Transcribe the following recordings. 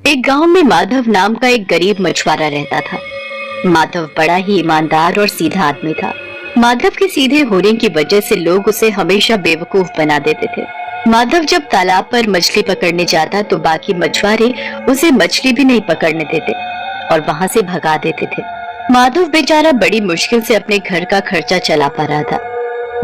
एक गांव में माधव नाम का एक गरीब मछुआरा रहता था। माधव बड़ा ही ईमानदार और सीधा आदमी था। माधव के सीधे होने की वजह से लोग उसे हमेशा बेवकूफ बना देते थे। माधव जब तालाब पर मछली पकड़ने जाता तो बाकी मछुआरे उसे मछली भी नहीं पकड़ने देते और वहां से भगा देते थे। माधव बेचारा बड़ी मुश्किल से अपने घर का खर्चा चला पा रहा था।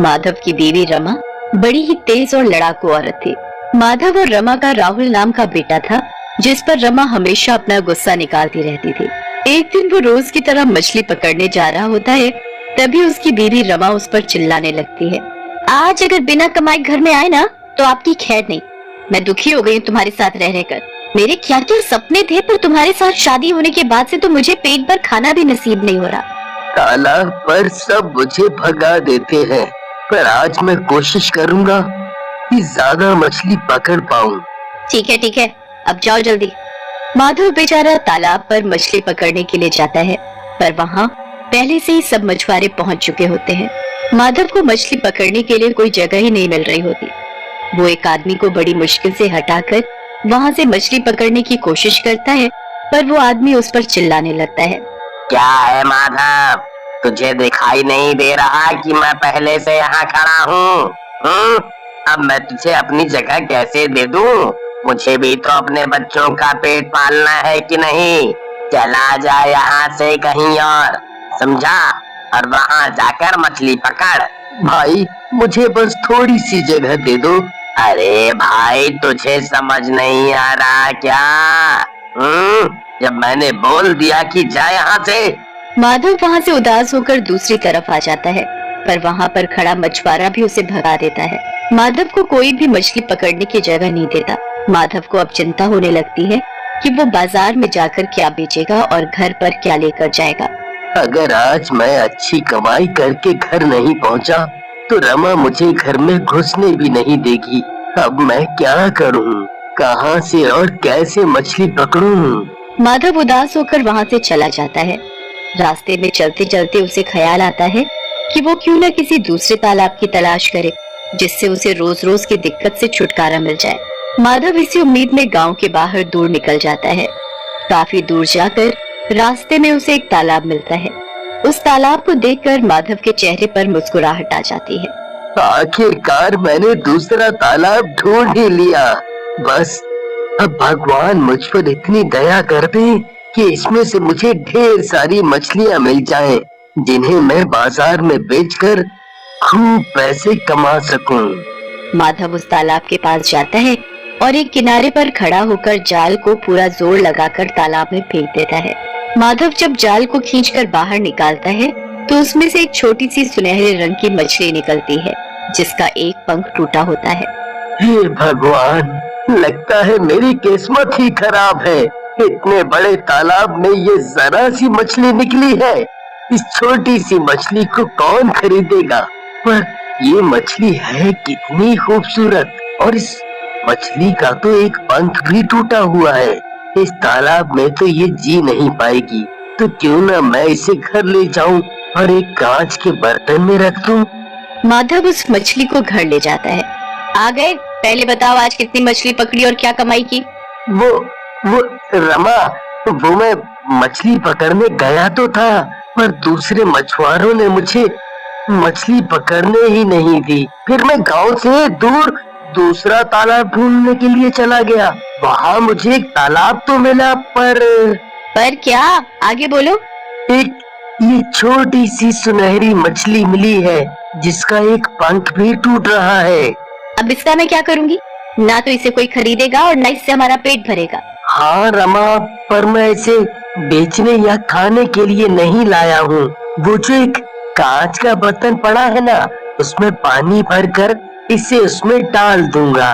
माधव की बीवी रमा बड़ी ही तेज और लड़ाकू औरत थी। माधव और रमा का राहुल नाम का बेटा था, जिस पर रमा हमेशा अपना गुस्सा निकालती रहती थी। एक दिन वो रोज की तरह मछली पकड़ने जा रहा होता है, तभी उसकी बीवी रमा उस पर चिल्लाने लगती है, आज अगर बिना कमाई घर में आए ना तो आपकी खैर नहीं। मैं दुखी हो गई तुम्हारे साथ रह रहकर। मेरे क्या क्या सपने थे, पर तुम्हारे साथ शादी होने के बाद से तो मुझे पेट भर खाना भी नसीब नहीं हो रहा। तालाब पर सब मुझे भगा देते हैं, पर आज मैं कोशिश करूंगा कि ज्यादा मछली पकड़ पाऊं। ठीक है, अब जाओ जल्दी। माधव बेचारा तालाब पर मछली पकड़ने के लिए जाता है, पर वहाँ पहले से ही सब मछुआरे पहुँच चुके होते हैं। माधव को मछली पकड़ने के लिए कोई जगह ही नहीं मिल रही होती। वो एक आदमी को बड़ी मुश्किल से हटाकर वहाँ से मछली पकड़ने की कोशिश करता है, पर वो आदमी उस पर चिल्लाने लगता है, क्या है माधव, तुझे दिखाई नहीं दे रहा कि मैं पहले से यहाँ खड़ा हूँ? अब मैं तुझे अपनी जगह कैसे दे दूँ? मुझे भी तो अपने बच्चों का पेट पालना है कि नहीं? चला जा यहाँ से कहीं और, समझा? और वहाँ जाकर मछली पकड़। भाई मुझे बस थोड़ी सी जगह दे दो। अरे भाई तुझे समझ नहीं आ रहा क्या? जब मैंने बोल दिया कि जा यहाँ से। माधव वहाँ से उदास होकर दूसरी तरफ आ जाता है, पर वहाँ पर खड़ा मछुआरा भी उसे भगा देता है। माधव को कोई भी मछली पकड़ने की जगह नहीं देता। माधव को अब चिंता होने लगती है कि वो बाजार में जाकर क्या बेचेगा और घर पर क्या लेकर जाएगा। अगर आज मैं अच्छी कमाई करके घर नहीं पहुंचा, तो रमा मुझे घर में घुसने भी नहीं देगी। अब मैं क्या करूं? कहां से और कैसे मछली पकड़ूं? माधव उदास होकर वहां से चला जाता है। रास्ते में चलते चलते उसे ख्याल आता है कि वो क्यों न किसी दूसरे तालाब की तलाश करे, जिससे उसे रोज रोज की दिक्कत से छुटकारा मिल जाए। माधव इसी उम्मीद में गांव के बाहर दूर निकल जाता है। काफी दूर जाकर रास्ते में उसे एक तालाब मिलता है। उस तालाब को देखकर माधव के चेहरे पर मुस्कुराहट आ जाती है। आखिरकार मैंने दूसरा तालाब ढूंढ ही लिया। बस अब भगवान मुझ पर इतनी दया कर दे कि इसमें से मुझे ढेर सारी मछलियां मिल जाएं, जिन्हें मैं बाजार में बेचकर खूब पैसे कमा सकूं। माधव उस तालाब के पास जाता है और एक किनारे पर खड़ा होकर जाल को पूरा जोर लगाकर तालाब में फेंक देता है। माधव जब जाल को खींचकर बाहर निकालता है तो उसमें से एक छोटी सी सुनहरे रंग की मछली निकलती है, जिसका एक पंख टूटा होता है। हे भगवान, लगता है मेरी किस्मत ही खराब है। इतने बड़े तालाब में ये जरा सी मछली निकली है। इस छोटी सी मछली को कौन खरीदेगा? पर ये मछली है कितनी खूबसूरत, और इस मछली का तो एक पंख भी टूटा हुआ है। इस तालाब में तो ये जी नहीं पाएगी, तो क्यों ना मैं इसे घर ले जाऊं और एक कांच के बर्तन में रख दूं। माधव उस मछली को घर ले जाता है। आ गए, पहले बताओ आज कितनी मछली पकड़ी और क्या कमाई की? वो रमा, वो मैं मछली पकड़ने गया तो था, पर दूसरे मछुआरों ने मुझे मछली पकड़ने ही नहीं दी। फिर मैं गांव से दूर दूसरा तालाब ढूंढने के लिए चला गया। वहाँ मुझे एक तालाब तो मिला, पर क्या? आगे बोलो। एक ये छोटी सी सुनहरी मछली मिली है, जिसका एक पंख भी टूट रहा है। अब इसका मैं क्या करूँगी? ना तो इसे कोई खरीदेगा और ना इससे हमारा पेट भरेगा। हाँ रमा, पर मैं इसे बेचने या खाने के लिए नहीं लाया हूँ। वो जो एक कांच का बर्तन पड़ा है ना, उसमें पानी भरकर इसे उसमें डाल दूंगा।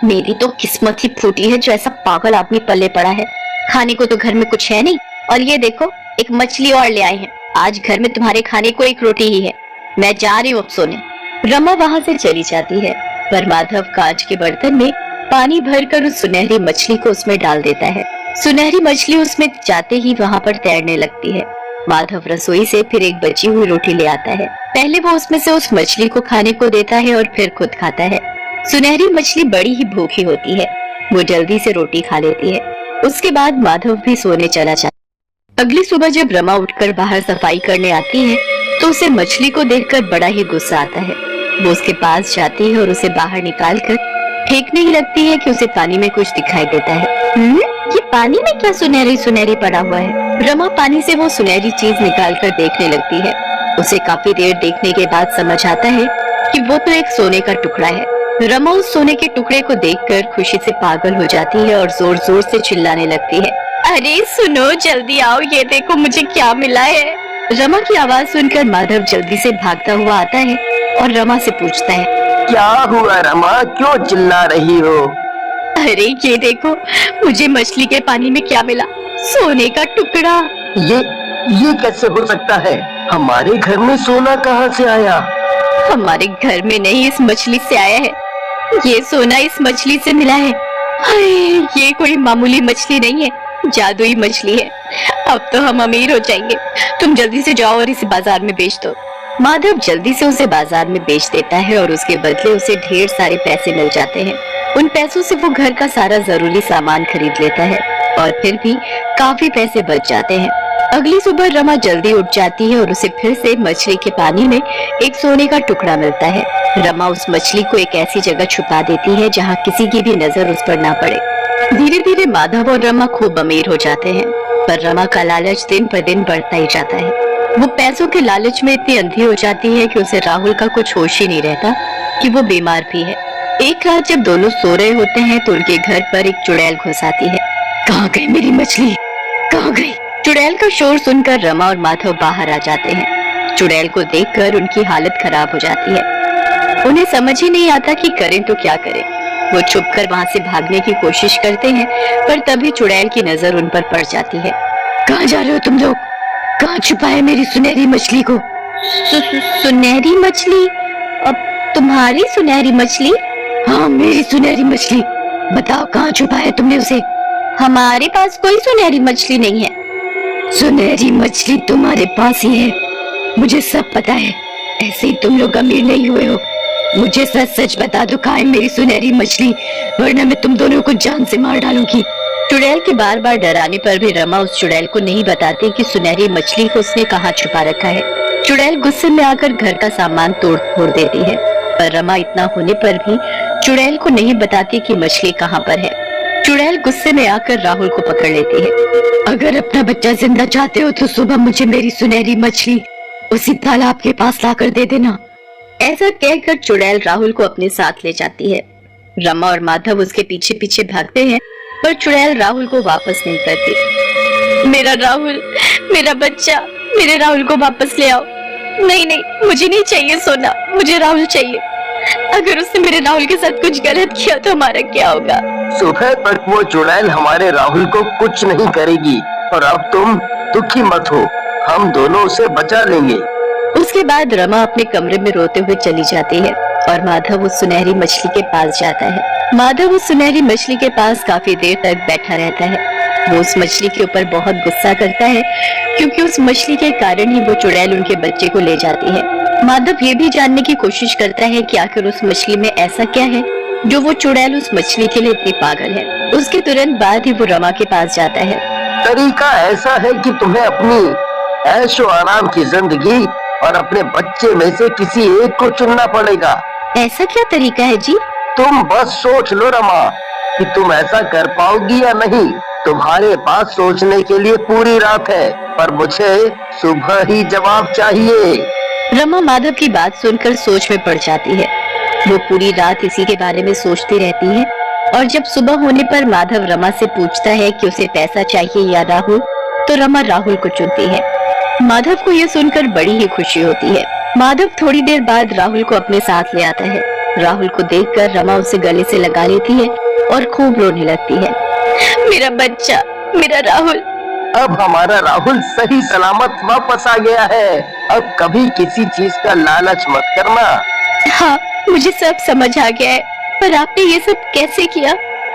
मेरी तो किस्मत ही फूटी है जो ऐसा पागल आदमी पल्ले पड़ा है। खाने को तो घर में कुछ है नहीं, और ये देखो एक मछली और ले आए हैं। आज घर में तुम्हारे खाने को एक रोटी ही है। मैं जा रही हूँ अब सोने। रमा वहाँ से चली जाती है, पर माधव कांच के बर्तन में पानी भरकर उस सुनहरी मछली को उसमें डाल देता है। सुनहरी मछली उसमें जाते ही वहाँ पर तैरने लगती है। माधव रसोई से फिर एक बची हुई रोटी ले आता है। पहले वो उसमें से उस मछली को खाने को देता है और फिर खुद खाता है। सुनहरी मछली बड़ी ही भूखी होती है। वो जल्दी से रोटी खा लेती है। उसके बाद माधव भी सोने चला जाता। अगली सुबह जब रमा उठकर बाहर सफाई करने आती है तो उसे मछली को देखकर बड़ा ही गुस्सा आता है। वो उसके पास जाती है और उसे बाहर निकालकर फेंकने ही लगती है कि उसे पानी में कुछ दिखाई देता है। ये पानी में क्या सुनहरी सुनहरी पड़ा हुआ है? रमा पानी से वो सुनहरी चीज निकालकर देखने लगती है। उसे काफी देर देखने के बाद समझ आता है कि वो तो एक सोने का टुकड़ा है। रमा उस सोने के टुकड़े को देखकर खुशी से पागल हो जाती है और जोर जोर से चिल्लाने लगती है, अरे सुनो, जल्दी आओ, ये देखो मुझे क्या मिला है। रमा की आवाज सुनकर माधव जल्दी से भागता हुआ आता है और रमा से पूछता है, क्या हुआ रमा, क्यों चिल्ला रही हो? अरे ये देखो, मुझे मछली के पानी में क्या मिला, सोने का टुकड़ा। ये कैसे हो सकता है? हमारे घर में सोना कहाँ से आया? हमारे घर में नहीं, इस मछली से आया है। ये सोना इस मछली से मिला है। हाय, ये कोई मामूली मछली नहीं है, जादुई मछली है। अब तो हम अमीर हो जाएंगे। तुम जल्दी से जाओ और इसे बाजार में बेच दो। माधव जल्दी से उसे बाजार में बेच देता है और उसके बदले उसे ढेर सारे पैसे मिल जाते हैं। उन पैसों से वो घर का सारा जरूरी सामान खरीद लेता है और फिर भी काफी पैसे बच जाते हैं। अगली सुबह रमा जल्दी उठ जाती है और उसे फिर से मछली के पानी में एक सोने का टुकड़ा मिलता है। रमा उस मछली को एक ऐसी जगह छुपा देती है जहाँ किसी की भी नजर उस पर ना पड़े। धीरे धीरे माधव और रमा खूब अमीर हो जाते हैं, पर रमा का लालच दिन पर दिन बढ़ता ही जाता है। वो पैसों के लालच में इतनी अंधी हो जाती है कि उसे राहुल का कुछ होश ही नहीं रहता कि वो बीमार भी है। एक रात जब दोनों सो रहे होते हैं तो उनके घर पर एक चुड़ैल घुस आती है। कहाँ गई मेरी मछली, कहाँ गई? चुड़ैल का शोर सुनकर रमा और माधव बाहर आ जाते हैं। चुड़ैल को देखकर उनकी हालत खराब हो जाती है। उन्हें समझ ही नहीं आता कि करें तो क्या करें। वो छुपकर वहाँ से भागने की कोशिश करते हैं, पर तभी चुड़ैल की नजर उन पर पड़ जाती है। कहाँ जा रहे हो तुम लोग? कहाँ छुपा है मेरी सुनहरी मछली को? सुनहरी मछली? अब तुम्हारी सुनहरी मछली? हाँ, मेरी सुनहरी मछली। बताओ कहाँ छुपा है तुमने उसे? हमारे पास कोई सुनहरी मछली नहीं है। सुनहरी मछली तुम्हारे पास ही है, मुझे सब पता है। ऐसे ही तुम लोग अमीर नहीं हुए हो। मुझे सच सच बता दो, कहाँ है मेरी सुनहरी मछली, वरना मैं तुम दोनों को जान से मार डालूंगी। चुड़ैल के बार बार डराने पर भी रमा उस चुड़ैल को नहीं बताती कि सुनहरी मछली को उसने कहाँ छुपा रखा है। चुड़ैल गुस्से में आकर घर का सामान तोड़ फोड़ देती है, पर रमा इतना होने पर भी चुड़ैल को नहीं बताती कि मछली कहाँ पर है। चुड़ैल गुस्से में आकर राहुल को पकड़ लेती है। अगर अपना बच्चा जिंदा चाहते हो तो सुबह मुझे मेरी सुनहरी मछली उसी तालाब के पास लाकर दे देना। ऐसा कहकर चुड़ैल राहुल को अपने साथ ले जाती है। रमा और माधव उसके पीछे पीछे भागते हैं, पर चुड़ैल राहुल को वापस नहीं करती। मेरा राहुल, मेरा बच्चा, मेरे राहुल को वापस ले आओ। नहीं नहीं, मुझे नहीं चाहिए सोना, मुझे राहुल चाहिए। अगर उसने मेरे राहुल के साथ कुछ गलत किया तो हमारा क्या होगा? सुबह तक वो चुड़ैल हमारे राहुल को कुछ नहीं करेगी, और अब तुम दुखी मत हो, हम दोनों उसे बचा लेंगे। उसके बाद रमा अपने कमरे में रोते हुए चली जाती है और माधव उस सुनहरी मछली के पास जाता है। माधव उस सुनहरी मछली के पास काफी देर तक बैठा रहता है। वो उस मछली के ऊपर बहुत गुस्सा करता है, क्योंकि उस मछली के कारण ही वो चुड़ैल उनके बच्चे को ले जाती है। माधव ये भी जानने की कोशिश करता है कि आखिर उस मछली में ऐसा क्या है जो वो चुड़ैल उस मछली के लिए इतनी पागल है। उसके तुरंत बाद ही वो रमा के पास जाता है। तरीका ऐसा है कि तुम्हें अपनी ऐशो आराम की जिंदगी और अपने बच्चे में से किसी एक को चुनना पड़ेगा। ऐसा क्या तरीका है जी? तुम बस सोच लो रमा कि तुम ऐसा कर पाओगी या नहीं। तुम्हारे पास सोचने के लिए पूरी रात है, पर मुझे सुबह ही जवाब चाहिए। रमा माधव की बात सुनकर सोच में पड़ जाती है। वो पूरी रात इसी के बारे में सोचती रहती है, और जब सुबह होने पर माधव रमा से पूछता है कि उसे पैसा चाहिए या राहुल, तो रमा राहुल को चुनती है। माधव को यह सुनकर बड़ी ही खुशी होती है। माधव थोड़ी देर बाद राहुल को अपने साथ ले आता है। राहुल को देखकर रमा उसे गले से लगा लेती है और खूब रोने लगती है। मेरा बच्चा, मेरा राहुल। अब हमारा राहुल सही सलामत वापस आ गया है। अब कभी किसी चीज का लालच मत करना। हाँ, मुझे सब समझ आ गया है, पर आपने ये सब कैसे किया?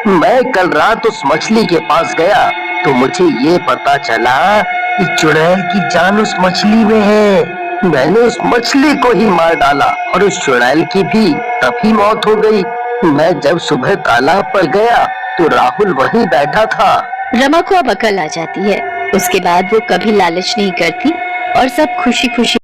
मैं कल रात उस मछली के पास गया तो मुझे ये पता चला कि चुड़ैल की जान उस मछली में है। मैंने उस मछली को ही मार डाला और उस चुड़ैल की भी तभी मौत हो गई। मैं जब सुबह तालाब पर गया तो राहुल वहीं बैठा था। रमा को अब अकल आ जाती है। उसके बाद वो कभी लालच नहीं करती और सब खुशी खुशी